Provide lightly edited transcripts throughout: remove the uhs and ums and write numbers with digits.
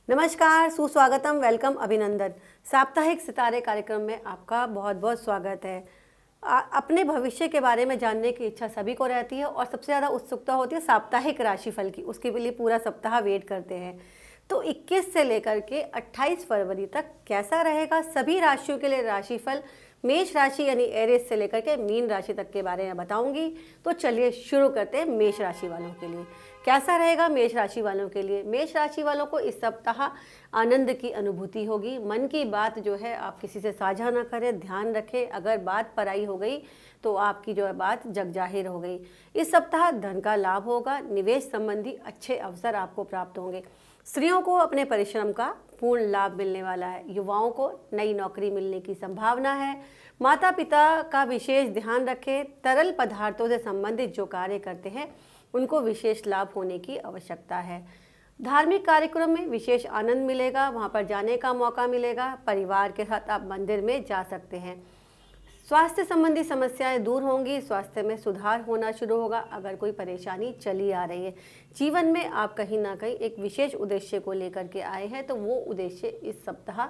नमस्कार, सुस्वागतम, वेलकम, अभिनंदन। साप्ताहिक सितारे कार्यक्रम में आपका बहुत बहुत स्वागत है। अपने भविष्य के बारे में जानने की इच्छा सभी को रहती है और सबसे ज़्यादा उत्सुकता होती है साप्ताहिक राशिफल की। उसके लिए पूरा सप्ताह वेट करते हैं। तो 21 से लेकर के 28 फरवरी तक कैसा रहेगा सभी राशियों के लिए राशिफल, मेष राशि यानी एरिस से लेकर के मीन राशि तक के बारे में बताऊंगी। तो चलिए शुरू करते हैं मेष राशि वालों के लिए। कैसा रहेगा मेष राशि वालों के लिए? मेष राशि वालों को इस सप्ताह आनंद की अनुभूति होगी। मन की बात जो है आप किसी से साझा ना करें, ध्यान रखें। अगर बात पराई हो गई तो आपकी जो है बात जग जाहिर हो गई। इस सप्ताह धन का लाभ होगा। निवेश संबंधी अच्छे अवसर आपको प्राप्त होंगे। स्त्रियों को अपने परिश्रम का पूर्ण लाभ मिलने वाला है। युवाओं को नई नौकरी मिलने की संभावना है। माता पिता का विशेष ध्यान रखें। तरल पदार्थों से संबंधित जो कार्य करते हैं उनको विशेष लाभ होने की आवश्यकता है। धार्मिक कार्यक्रम में विशेष आनंद मिलेगा, वहाँ पर जाने का मौका मिलेगा। परिवार के साथ आप मंदिर में जा सकते हैं। स्वास्थ्य संबंधी समस्याएं दूर होंगी। स्वास्थ्य में सुधार होना शुरू होगा अगर कोई परेशानी चली आ रही है। जीवन में आप कहीं ना कहीं एक विशेष उद्देश्य को लेकर के आए हैं, तो वो उद्देश्य इस सप्ताह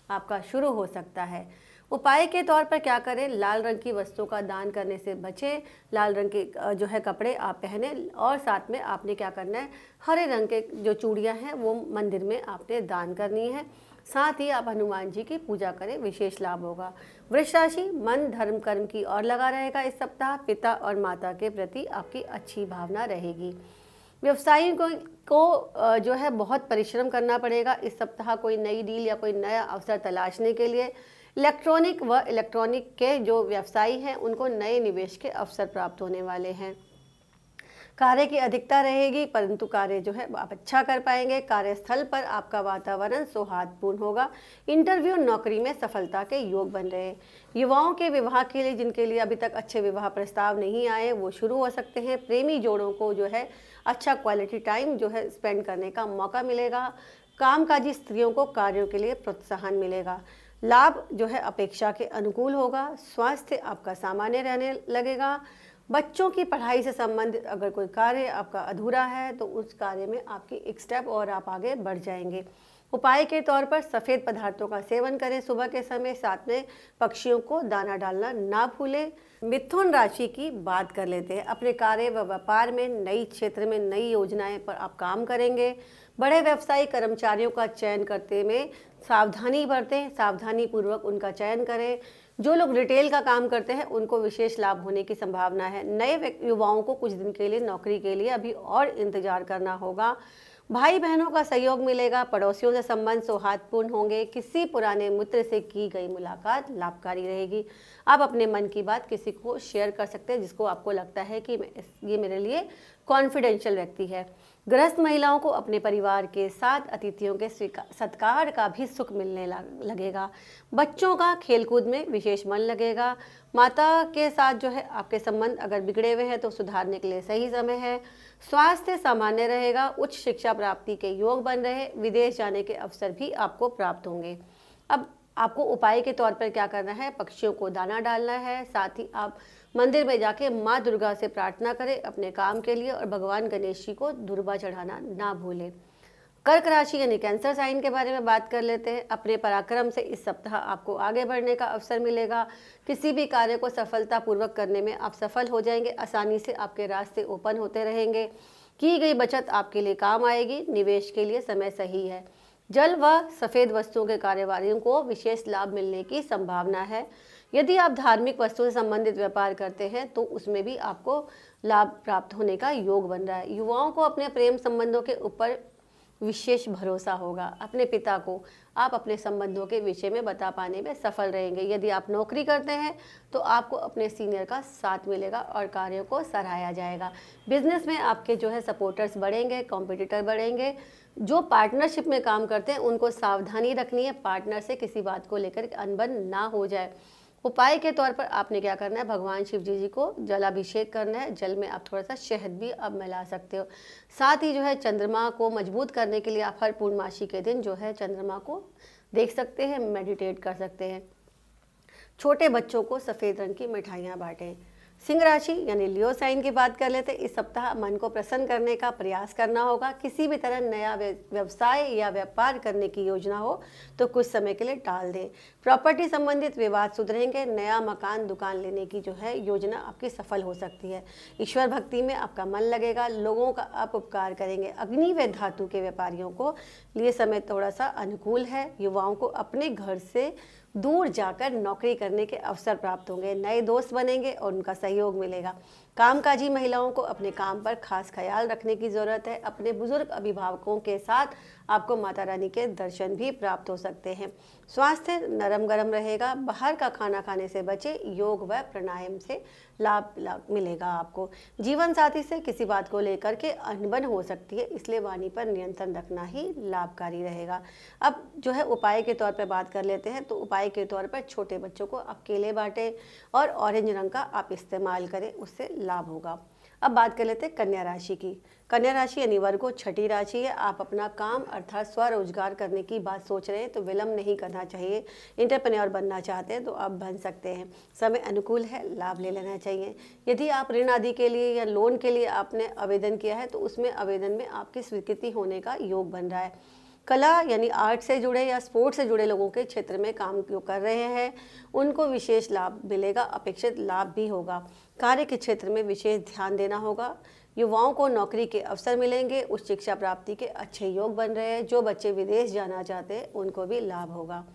आपका शुरू हो सकता है। उपाय के तौर पर क्या करें? लाल रंग की वस्तुओं का दान करने से बचें। लाल रंग के जो है कपड़े आप पहने और साथ में आपने क्या करना है, हरे रंग के जो चूड़ियाँ हैं वो मंदिर में आपने दान करनी है। साथ ही आप हनुमान जी की पूजा करें, विशेष लाभ होगा। वृष राशि मन धर्म कर्म की ओर लगा रहेगा। इस सप्ताह पिता और माता के प्रति आपकी अच्छी भावना रहेगी। व्यवसायियों को जो है बहुत परिश्रम करना पड़ेगा इस सप्ताह। कोई नई डील या कोई नया अवसर तलाशने के लिए इलेक्ट्रॉनिक के जो व्यवसायी हैं उनको नए निवेश के अवसर प्राप्त होने वाले हैं। कार्य की अधिकता रहेगी परंतु कार्य जो है आप अच्छा कर पाएंगे। कार्यस्थल पर आपका वातावरण सौहार्दपूर्ण होगा। इंटरव्यू नौकरी में सफलता के योग बन रहे हैं। युवाओं के विवाह के लिए, जिनके लिए अभी तक अच्छे विवाह प्रस्ताव नहीं आए, वो शुरू हो सकते हैं। प्रेमी जोड़ों को जो है अच्छा क्वालिटी टाइम जो है स्पेंड करने का मौका मिलेगा। कामकाजी स्त्रियों को कार्यों के लिए प्रोत्साहन मिलेगा। लाभ जो है अपेक्षा के अनुकूल होगा। स्वास्थ्य आपका सामान्य रहने लगेगा। बच्चों की पढ़ाई से संबंधित अगर कोई कार्य आपका अधूरा है तो उस कार्य में आपकी एक स्टेप और आप आगे बढ़ जाएंगे। उपाय के तौर पर सफ़ेद पदार्थों का सेवन करें सुबह के समय। साथ में पक्षियों को दाना डालना ना भूलें। मिथुन राशि की बात कर लेते हैं। अपने कार्य व व्यापार में नई क्षेत्र में नई योजनाएं पर आप काम करेंगे। बड़े व्यवसायी कर्मचारियों का चयन करते में सावधानी बरतें, सावधानी पूर्वक उनका चयन करें। जो लोग रिटेल का काम करते हैं उनको विशेष लाभ होने की संभावना है। नए युवाओं को कुछ दिन के लिए नौकरी के लिए अभी और इंतजार करना होगा। भाई बहनों का सहयोग मिलेगा। पड़ोसियों से संबंध सौहार्दपूर्ण होंगे। किसी पुराने मित्र से की गई मुलाकात लाभकारी रहेगी। आप अपने मन की बात किसी को शेयर कर सकते हैं जिसको आपको लगता है कि ये मेरे लिए कॉन्फिडेंशियल व्यक्ति है। गृहस्थ महिलाओं को अपने परिवार के साथ अतिथियों के सत्कार का भी सुख मिलने लगेगा। बच्चों का खेलकूद में विशेष मन लगेगा। माता के साथ जो है आपके संबंध अगर बिगड़े हुए हैं तो सुधारने के लिए सही समय है। स्वास्थ्य सामान्य रहेगा। उच्च शिक्षा प्राप्ति के योग बन रहे। विदेश जाने के अवसर भी आपको प्राप्त होंगे। अब आपको उपाय के तौर पर क्या करना है? पक्षियों को दाना डालना है। साथ ही आप मंदिर में जाके माँ दुर्गा से प्रार्थना करें अपने काम के लिए और भगवान गणेश जी को दुर्बा चढ़ाना ना भूलें। कर्क राशि यानी कैंसर साइन के बारे में बात कर लेते हैं। अपने पराक्रम से इस सप्ताह आपको आगे बढ़ने का अवसर मिलेगा। किसी भी कार्य को सफलतापूर्वक करने में आप सफल हो जाएंगे। आसानी से आपके रास्ते ओपन होते रहेंगे। की गई बचत आपके लिए काम आएगी। निवेश के लिए समय सही है। जल व सफ़ेद वस्तुओं के कारोबारियों को विशेष लाभ मिलने की संभावना है। यदि आप धार्मिक वस्तुओं से संबंधित व्यापार करते हैं तो उसमें भी आपको लाभ प्राप्त होने का योग बन रहा है। युवाओं को अपने प्रेम संबंधों के ऊपर विशेष भरोसा होगा। अपने पिता को आप अपने संबंधों के विषय में बता पाने में सफल रहेंगे। यदि आप नौकरी करते हैं तो आपको अपने सीनियर का साथ मिलेगा और कार्यों को सराहा जाएगा। बिजनेस में आपके जो है सपोर्टर्स बढ़ेंगे, कॉम्पिटिटर बढ़ेंगे। जो पार्टनरशिप में काम करते हैं उनको सावधानी रखनी है, पार्टनर से किसी बात को लेकर अनबन ना हो जाए। उपाय के तौर पर आपने क्या करना है? भगवान शिव जी को जलाभिषेक करना है। जल में आप थोड़ा सा शहद भी अब मिला सकते हो। साथ ही जो है चंद्रमा को मजबूत करने के लिए आप हर पूर्णमासी के दिन जो है चंद्रमा को देख सकते हैं, मेडिटेट कर सकते हैं। छोटे बच्चों को सफ़ेद रंग की मिठाइयाँ बांटें। सिंह राशि यानी लियो साइन की बात कर लेते हैं। इस सप्ताह मन को प्रसन्न करने का प्रयास करना होगा। किसी भी तरह नया व्यवसाय या व्यापार करने की योजना हो तो कुछ समय के लिए टाल दें। प्रॉपर्टी संबंधित विवाद सुधरेंगे। नया मकान दुकान लेने की जो है योजना आपकी सफल हो सकती है। ईश्वर भक्ति में आपका मन लगेगा। लोगों का आप उपकार करेंगे। अग्नि व धातु के व्यापारियों को लिए समय थोड़ा सा अनुकूल है। युवाओं को अपने घर से दूर जाकर नौकरी करने के अवसर प्राप्त होंगे। नए दोस्त बनेंगे और उनका सहयोग मिलेगा। कामकाजी महिलाओं को अपने काम पर खास ख्याल रखने की ज़रूरत है। अपने बुजुर्ग अभिभावकों के साथ आपको माता रानी के दर्शन भी प्राप्त हो सकते हैं। स्वास्थ्य नरम गरम रहेगा। बाहर का खाना खाने से बचे। योग व प्राणायाम से लाभ मिलेगा आपको। जीवन साथी से किसी बात को लेकर के अनबन हो सकती है, इसलिए वाणी पर नियंत्रण रखना ही लाभकारी रहेगा। अब जो है उपाय के तौर पर बात कर लेते हैं। तो उपाय के तौर पर छोटे बच्चों को आप केले बांटें और ऑरेंज रंग का आप इस्तेमाल करें, उससे लाभ होगा। अब बात कर लेते हैं कन्या राशि की। कन्या राशि यानी वर्गो छठी राशि है। आप अपना काम अर्थात स्वरोजगार करने की बात सोच रहे हैं तो विलंब नहीं करना चाहिए। एंटरप्रेन्योर बनना चाहते हैं तो आप बन सकते हैं। समय अनुकूल है, लाभ ले लेना चाहिए। यदि आप ऋण आदि के लिए या लोन के लिए आपने आवेदन किया है तो उसमें आवेदन में आपकी स्वीकृति होने का योग बन रहा है। कला यानी आर्ट से जुड़े या स्पोर्ट्स से जुड़े लोगों के क्षेत्र में काम जो कर रहे हैं उनको विशेष लाभ मिलेगा। अपेक्षित लाभ भी होगा। कार्य के क्षेत्र में विशेष ध्यान देना होगा। युवाओं को नौकरी के अवसर मिलेंगे। उच्च शिक्षा प्राप्ति के अच्छे योग बन रहे हैं। जो बच्चे विदेश जाना चाहते हैं उनको भी लाभ होगा।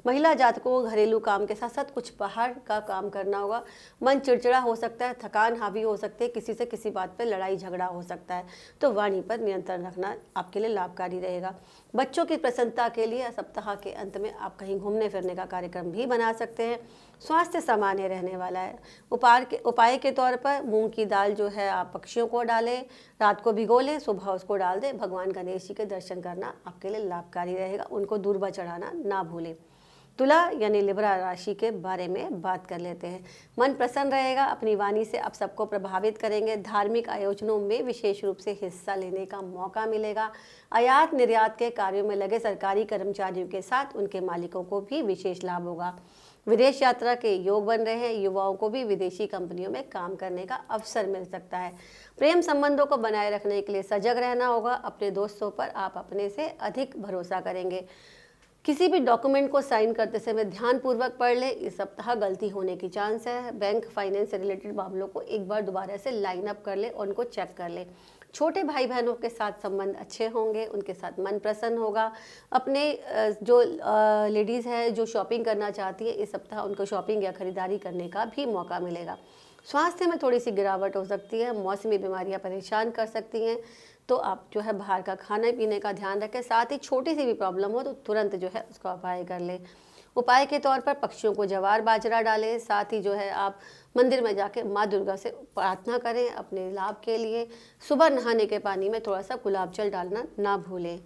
महिला जातकों को घरेलू काम के साथ साथ कुछ बाहर का काम करना होगा। मन चिड़चिड़ा हो सकता है, थकान हावी हो सकती है, किसी से किसी बात पर लड़ाई झगड़ा हो सकता है, तो वाणी पर नियंत्रण रखना आपके लिए लाभकारी रहेगा। बच्चों की प्रसन्नता के लिए सप्ताह के अंत में आप कहीं घूमने फिरने का कार्यक्रम भी बना सकते हैं। स्वास्थ्य सामान्य रहने वाला है। उपाय के तौर पर मूंग की दाल जो है आप पक्षियों को डालें, रात को भिगो लें, सुबह उसको डाल दें। भगवान गणेश जी के दर्शन करना आपके लिए लाभकारी रहेगा। उनको दूर्वा चढ़ाना ना भूलें। तुला यानी लिब्रा राशि के बारे में बात कर लेते हैं। मन प्रसन्न रहेगा। अपनी वाणी से आप सबको प्रभावित करेंगे। धार्मिक आयोजनों में विशेष रूप से हिस्सा लेने का मौका मिलेगा। आयात निर्यात के कार्यों में लगे सरकारी कर्मचारियों के साथ उनके मालिकों को भी विशेष लाभ होगा। विदेश यात्रा के योग बन रहे हैं। युवाओं को भी विदेशी कंपनियों में काम करने का अवसर मिल सकता है। प्रेम संबंधों को बनाए रखने के लिए सजग रहना होगा। अपने दोस्तों पर आप अपने से अधिक भरोसा करेंगे। किसी भी डॉक्यूमेंट को साइन करते समय ध्यानपूर्वक पढ़ ले। इस सप्ताह गलती होने की चांस है। बैंक फाइनेंस से रिलेटेड मामलों को एक बार दोबारा से लाइन अप कर ले और उनको चेक कर ले। छोटे भाई बहनों के साथ संबंध अच्छे होंगे, उनके साथ मन प्रसन्न होगा। अपने जो लेडीज़ है जो शॉपिंग करना चाहती है इस सप्ताह उनको शॉपिंग या खरीदारी करने का भी मौका मिलेगा। स्वास्थ्य में थोड़ी सी गिरावट हो सकती है। मौसमी बीमारियां परेशान कर सकती हैं, तो आप जो है बाहर का खाने पीने का ध्यान रखें। साथ ही छोटी सी भी प्रॉब्लम हो तो तुरंत जो है उसका उपाय कर लें। उपाय के तौर पर पक्षियों को जवार बाजरा डालें। साथ ही जो है आप मंदिर में जाके माँ दुर्गा से प्रार्थना करें अपने लाभ के लिए। सुबह नहाने के पानी में थोड़ा सा गुलाब जल डालना ना भूलें।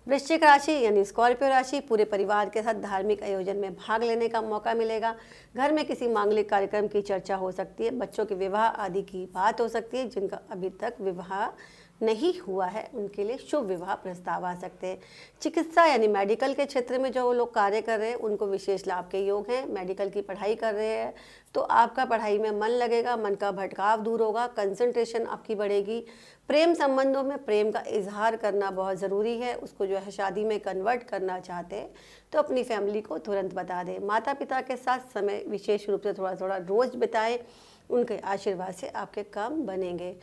वृश्चिक राशि यानी स्कॉर्पियो राशि, पूरे परिवार के साथ धार्मिक आयोजन में भाग लेने का मौका मिलेगा। घर में किसी मांगलिक कार्यक्रम की चर्चा हो सकती है। बच्चों के विवाह आदि की बात हो सकती है। जिनका अभी तक विवाह नहीं हुआ है उनके लिए शुभ विवाह प्रस्ताव आ सकते हैं। चिकित्सा यानी मेडिकल के क्षेत्र में जो लोग कार्य कर रहे हैं उनको विशेष लाभ के योग हैं। मेडिकल की पढ़ाई कर रहे हैं तो आपका पढ़ाई में मन लगेगा। मन का भटकाव दूर होगा। कंसंट्रेशन आपकी बढ़ेगी। प्रेम संबंधों में प्रेम का इजहार करना बहुत ज़रूरी है। उसको जो है शादी में कन्वर्ट करना चाहते हैं तो अपनी फैमिली को तुरंत बता दें। माता पिता के साथ समय विशेष रूप से थोड़ा थोड़ा रोज़ बिताएं। उनके आशीर्वाद से आपके काम बनेंगे।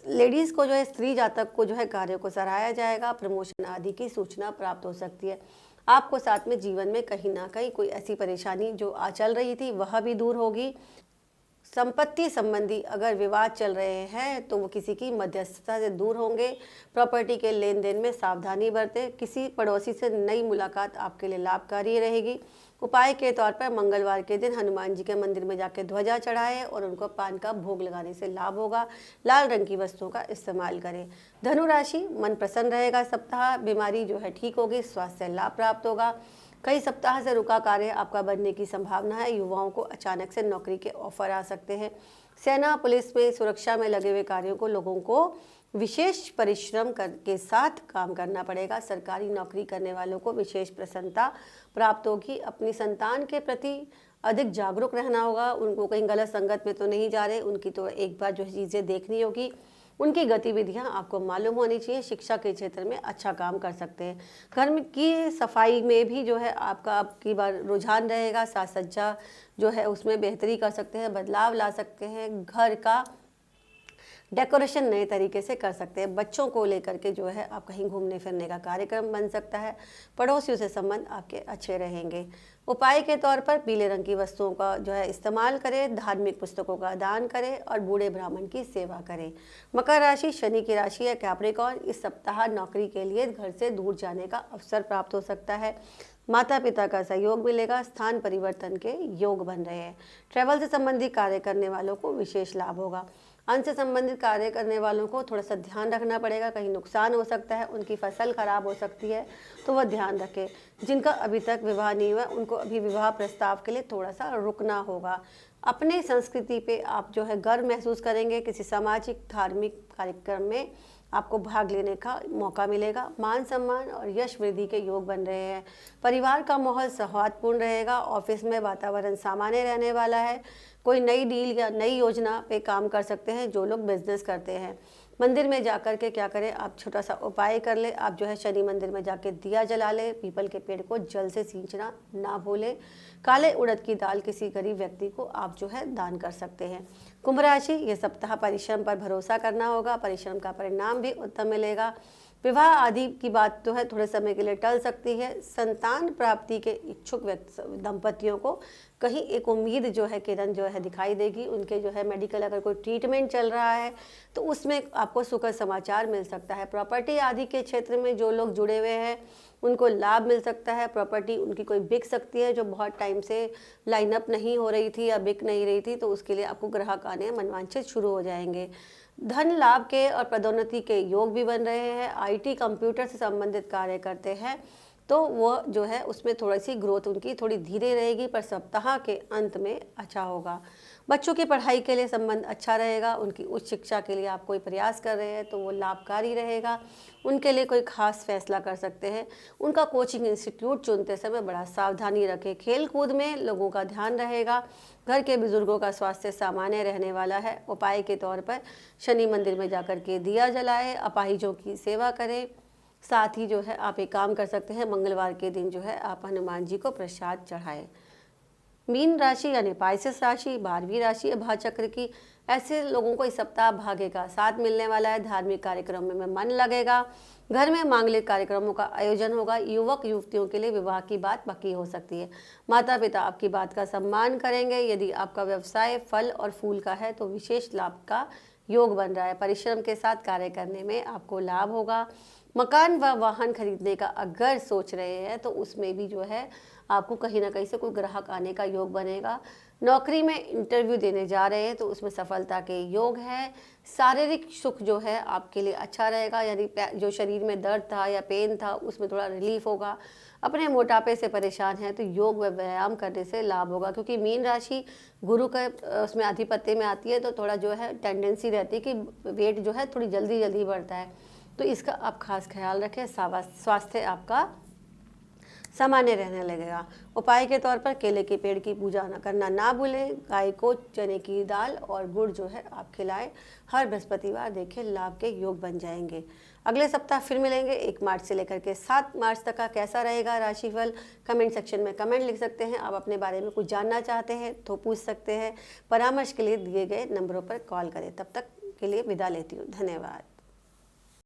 लेडीज़ को जो है स्त्री जातक को जो है कार्यों को सराहा जाएगा। प्रमोशन आदि की सूचना प्राप्त हो सकती है। आपको साथ में जीवन में कहीं ना कहीं कोई ऐसी परेशानी जो चल रही थी वह भी दूर होगी। संपत्ति संबंधी अगर विवाद चल रहे हैं तो वो किसी की मध्यस्थता से दूर होंगे। प्रॉपर्टी के लेन देन में सावधानी बरतें। किसी पड़ोसी से नई मुलाकात आपके लिए लाभकारी रहेगी। उपाय के तौर पर मंगलवार के दिन हनुमान जी के मंदिर में जाकर ध्वजा चढ़ाएं और उनको पान का भोग लगाने से लाभ होगा। लाल रंग की वस्तुओं का इस्तेमाल करें। धनु राशि, मन प्रसन्न रहेगा। सप्ताह बीमारी जो है ठीक होगी। स्वास्थ्य लाभ प्राप्त होगा। कई सप्ताह से रुका कार्य आपका बनने की संभावना है। युवाओं को अचानक से नौकरी के ऑफर आ सकते हैं। सेना पुलिस में सुरक्षा में लगे हुए कार्यों को लोगों को विशेष परिश्रम के साथ काम करना पड़ेगा। सरकारी नौकरी करने वालों को विशेष प्रसन्नता प्राप्त होगी। अपनी संतान के प्रति अधिक जागरूक रहना होगा, उनको कहीं गलत संगत में तो नहीं जा रहे, उनकी तो एक बार जो है चीज़ें देखनी होगी, उनकी गतिविधियां आपको मालूम होनी चाहिए। शिक्षा के क्षेत्र में अच्छा काम कर सकते हैं। घर में की सफाई में भी जो है आपका आपकी बार रुझान रहेगा। साज सज्जा जो है उसमें बेहतरी कर सकते हैं, बदलाव ला सकते हैं। घर का डेकोरेशन नए तरीके से कर सकते हैं। बच्चों को लेकर के जो है आप कहीं घूमने फिरने का कार्यक्रम बन सकता है। पड़ोसियों से संबंध आपके अच्छे रहेंगे। उपाय के तौर पर पीले रंग की वस्तुओं का जो है इस्तेमाल करें, धार्मिक पुस्तकों का दान करें और बूढ़े ब्राह्मण की सेवा करें। मकर राशि शनि की राशि है कैप्रिकॉर्न। इस सप्ताह नौकरी के लिए घर से दूर जाने का अवसर प्राप्त हो सकता है। माता पिता का सहयोग मिलेगा। स्थान परिवर्तन के योग बन रहे हैं। ट्रैवल से संबंधित कार्य करने वालों को विशेष लाभ होगा। अन्न से संबंधित कार्य करने वालों को थोड़ा सा ध्यान रखना पड़ेगा, कहीं नुकसान हो सकता है, उनकी फसल खराब हो सकती है, तो वह ध्यान रखें। जिनका अभी तक विवाह नहीं हुआ उनको अभी विवाह प्रस्ताव के लिए थोड़ा सा रुकना होगा। अपने संस्कृति पे आप जो है गर्व महसूस करेंगे। किसी सामाजिक धार्मिक कार्यक्रम में आपको भाग लेने का मौका मिलेगा। मान सम्मान और यश वृद्धि के योग बन रहे हैं। परिवार का माहौल सौहार्दपूर्ण रहेगा। ऑफिस में वातावरण सामान्य रहने वाला है। कोई नई डील या नई योजना पे काम कर सकते हैं जो लोग बिजनेस करते हैं। मंदिर में जाकर के क्या करें, आप छोटा सा उपाय कर ले। आप जो है शनि मंदिर में जाके दिया जला ले। पीपल के पेड़ को जल से सींचना ना भूलें। काले उड़द की दाल किसी गरीब व्यक्ति को आप जो है दान कर सकते हैं। कुंभ राशि, ये सप्ताह परिश्रम पर भरोसा करना होगा। परिश्रम का परिणाम भी उत्तम मिलेगा। विवाह आदि की बात तो है थोड़े समय के लिए टल सकती है। संतान प्राप्ति के इच्छुक दंपतियों को कहीं एक उम्मीद जो है किरण जो है दिखाई देगी। उनके जो है मेडिकल अगर कोई ट्रीटमेंट चल रहा है तो उसमें आपको सुखद समाचार मिल सकता है। प्रॉपर्टी आदि के क्षेत्र में जो लोग जुड़े हुए हैं उनको लाभ मिल सकता है। प्रॉपर्टी उनकी कोई बिक सकती है जो बहुत टाइम से लाइनअप नहीं हो रही थी या बिक नहीं रही थी, तो उसके लिए आपको ग्राहक आने मनवांछित शुरू हो जाएंगे। धन लाभ के और पदोन्नति के योग भी बन रहे हैं। आईटी कंप्यूटर से संबंधित कार्य करते हैं तो वो जो है उसमें थोड़ी सी ग्रोथ उनकी थोड़ी धीरे रहेगी, पर सप्ताह के अंत में अच्छा होगा। बच्चों की पढ़ाई के लिए संबंध अच्छा रहेगा। उनकी उच्च शिक्षा के लिए आप कोई प्रयास कर रहे हैं तो वो लाभकारी रहेगा। उनके लिए कोई खास फैसला कर सकते हैं। उनका कोचिंग इंस्टीट्यूट चुनते समय बड़ा सावधानी रखें। खेल कूद में लोगों का ध्यान रहेगा। घर के बुजुर्गों का स्वास्थ्य सामान्य रहने वाला है। उपाय के तौर पर शनि मंदिर में जाकर के दिया जलाएं, अपाहिजों की सेवा करें। साथ ही जो है आप एक काम कर सकते हैं, मंगलवार के दिन जो है आप हनुमान जी को प्रसाद चढ़ाएं। मीन राशि यानी पाइसेस राशि 12वीं राशि है भाचक्र की। ऐसे लोगों को इस सप्ताह भाग्य का साथ मिलने वाला है। धार्मिक कार्यक्रमों में मन लगेगा। घर में मांगलिक कार्यक्रमों का आयोजन होगा। युवक युवतियों के लिए विवाह की बात पक्की हो सकती है। माता पिता आपकी बात का सम्मान करेंगे। यदि आपका व्यवसाय फल और फूल का है तो विशेष लाभ का योग बन रहा है। परिश्रम के साथ कार्य करने में आपको लाभ होगा। मकान व वाहन खरीदने का अगर सोच रहे हैं तो उसमें भी जो है आपको कहीं ना कहीं से कोई ग्राहक आने का योग बनेगा। नौकरी में इंटरव्यू देने जा रहे हैं तो उसमें सफलता के योग है। शारीरिक सुख जो है आपके लिए अच्छा रहेगा, यानी जो शरीर में दर्द था या पेन था उसमें थोड़ा रिलीफ होगा। अपने मोटापे से परेशान हैं तो योग व व्यायाम करने से लाभ होगा, क्योंकि मीन राशि गुरु का उसमें आधिपत्य में आती है तो थोड़ा जो है टेंडेंसी रहती है कि वेट जो है थोड़ी जल्दी जल्दी बढ़ता है, तो इसका आप खास ख्याल रखें। स्वास्थ्य आपका सामान्य रहने लगेगा। उपाय के तौर पर केले के पेड़ की पूजा करना ना भूलें। गाय को चने की दाल और गुड़ जो है आप खिलाएं। हर बृहस्पतिवार देखें, लाभ के योग बन जाएंगे। अगले सप्ताह फिर मिलेंगे। 1 मार्च से लेकर के 7 मार्च तक का कैसा रहेगा राशिफल, कमेंट सेक्शन में कमेंट लिख सकते हैं। आप अपने बारे में कुछ जानना चाहते हैं तो पूछ सकते हैं। परामर्श के लिए दिए गए नंबरों पर कॉल करें। तब तक के लिए विदा लेती हूँ। धन्यवाद।